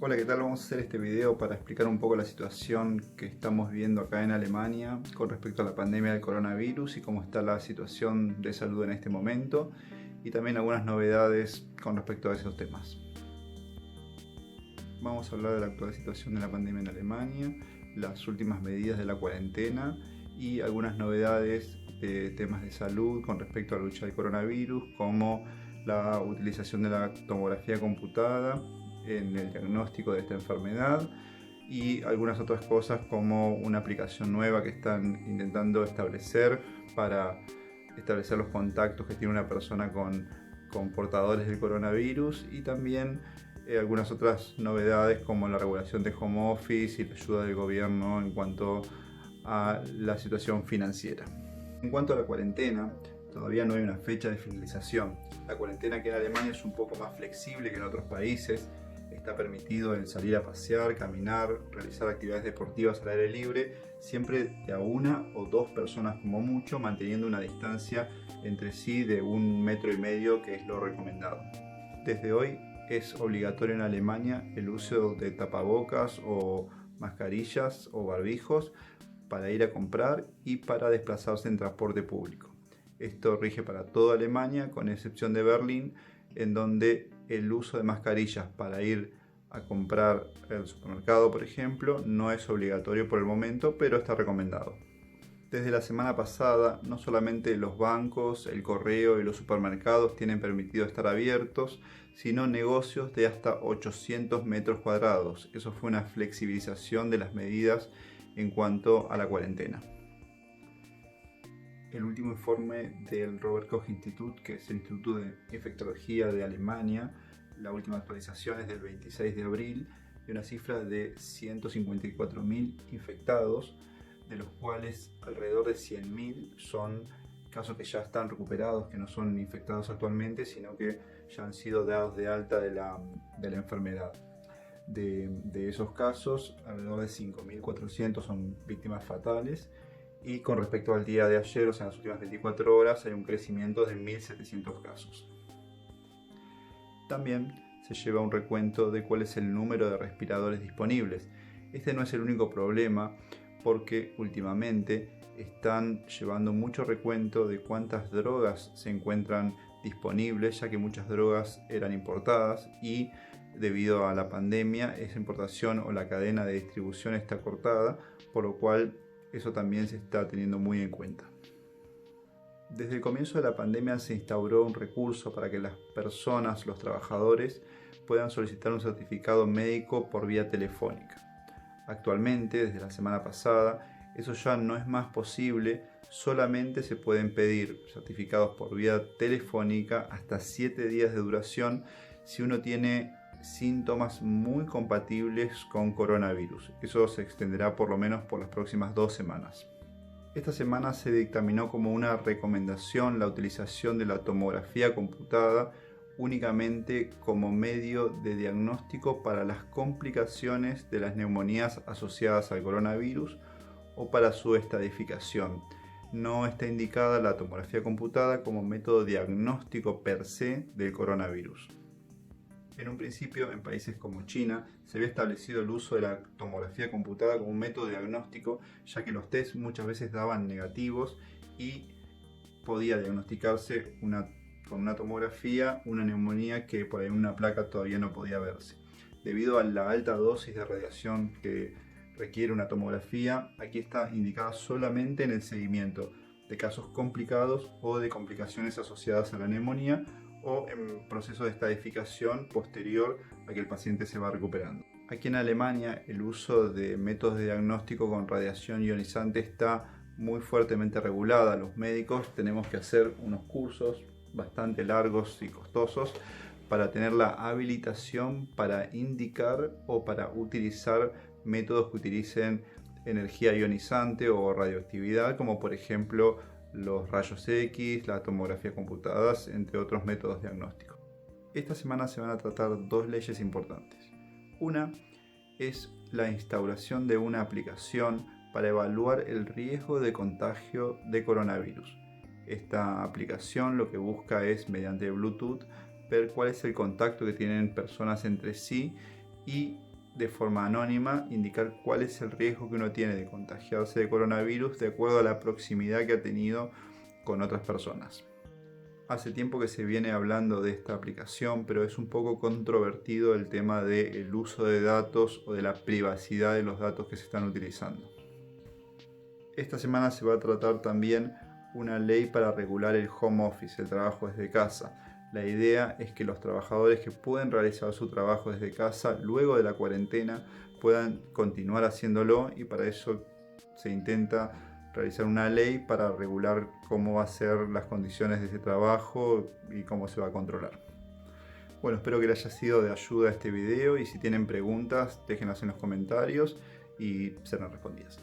Hola, ¿qué tal? Vamos a hacer este video para explicar un poco la situación que estamos viendo acá en Alemania con respecto a la pandemia del coronavirus y cómo está la situación de salud en este momento y también algunas novedades con respecto a esos temas. Vamos a hablar de la actual situación de la pandemia en Alemania, las últimas medidas de la cuarentena y algunas novedades de temas de salud con respecto a la lucha del coronavirus, como la utilización de la tomografía computada en el diagnóstico de esta enfermedad y algunas otras cosas como una aplicación nueva que están intentando establecer para establecer los contactos que tiene una persona con portadores del coronavirus y también algunas otras novedades como la regulación de home office y la ayuda del gobierno en cuanto a la situación financiera. En cuanto a la cuarentena, todavía no hay una fecha de finalización. La cuarentena aquí en Alemania es un poco más flexible que en otros países. Está permitido el salir a pasear, caminar, realizar actividades deportivas al aire libre, siempre de a una o dos personas como mucho, manteniendo una distancia entre sí de 1,5 metros, que es lo recomendado. Desde hoy es obligatorio en Alemania el uso de tapabocas o mascarillas o barbijos para ir a comprar y para desplazarse en transporte público. Esto rige para toda Alemania, con excepción de Berlín, en donde el uso de mascarillas para ir a comprar al supermercado, por ejemplo, no es obligatorio por el momento, pero está recomendado. Desde la semana pasada, no solamente los bancos, el correo y los supermercados tienen permitido estar abiertos, sino negocios de hasta 800 metros cuadrados. Eso fue una flexibilización de las medidas en cuanto a la cuarentena. El último informe del Robert Koch Institut, que es el Instituto de Infectología de Alemania, la última actualización es del 26 de abril, de una cifra de 154.000 infectados, de los cuales alrededor de 100.000 son casos que ya están recuperados, que no son infectados actualmente, sino que ya han sido dados de alta de la enfermedad. De esos casos, alrededor de 5.400 son víctimas fatales, y con respecto al día de ayer, o sea, en las últimas 24 horas, hay un crecimiento de 1.700 casos. También se lleva un recuento de cuál es el número de respiradores disponibles. Este no es el único problema, porque últimamente están llevando mucho recuento de cuántas drogas se encuentran disponibles, ya que muchas drogas eran importadas y debido a la pandemia esa importación o la cadena de distribución está cortada, por lo cual eso también se está teniendo muy en cuenta. Desde el comienzo de la pandemia se instauró un recurso para que las personas, los trabajadores, puedan solicitar un certificado médico por vía telefónica. Actualmente, desde la semana pasada, eso ya no es más posible, solamente se pueden pedir certificados por vía telefónica hasta 7 días de duración si uno tiene síntomas muy compatibles con coronavirus. Eso se extenderá por lo menos por las próximas 2 semanas. Esta semana se dictaminó como una recomendación la utilización de la tomografía computada únicamente como medio de diagnóstico para las complicaciones de las neumonías asociadas al coronavirus o para su estadificación. No está indicada la tomografía computada como método diagnóstico per se del coronavirus. En un principio, en países como China, se había establecido el uso de la tomografía computada como un método diagnóstico, ya que los test muchas veces daban negativos y podía diagnosticarse con una tomografía una neumonía que por ahí en una placa todavía no podía verse. Debido a la alta dosis de radiación que requiere una tomografía, aquí está indicada solamente en el seguimiento de casos complicados o de complicaciones asociadas a la neumonía, o en proceso de estadificación posterior a que el paciente se va recuperando. Aquí en Alemania el uso de métodos de diagnóstico con radiación ionizante está muy fuertemente regulada. Los médicos tenemos que hacer unos cursos bastante largos y costosos para tener la habilitación para indicar o para utilizar métodos que utilicen energía ionizante o radioactividad, como por ejemplo los rayos X, la tomografía computada, entre otros métodos diagnósticos. Esta semana se van a tratar 2 leyes importantes. Una es la instauración de una aplicación para evaluar el riesgo de contagio de coronavirus. Esta aplicación lo que busca es, mediante Bluetooth, ver cuál es el contacto que tienen personas entre sí y de forma anónima indicar cuál es el riesgo que uno tiene de contagiarse de coronavirus de acuerdo a la proximidad que ha tenido con otras personas. Hace tiempo que se viene hablando de esta aplicación, pero es un poco controvertido el tema del uso de datos o de la privacidad de los datos que se están utilizando. Esta semana se va a tratar también una ley para regular el home office, el trabajo desde casa. La idea es que los trabajadores que pueden realizar su trabajo desde casa luego de la cuarentena puedan continuar haciéndolo, y para eso se intenta realizar una ley para regular cómo va a ser las condiciones de ese trabajo y cómo se va a controlar. Bueno, espero que les haya sido de ayuda este video, y si tienen preguntas déjenlas en los comentarios y serán respondidas.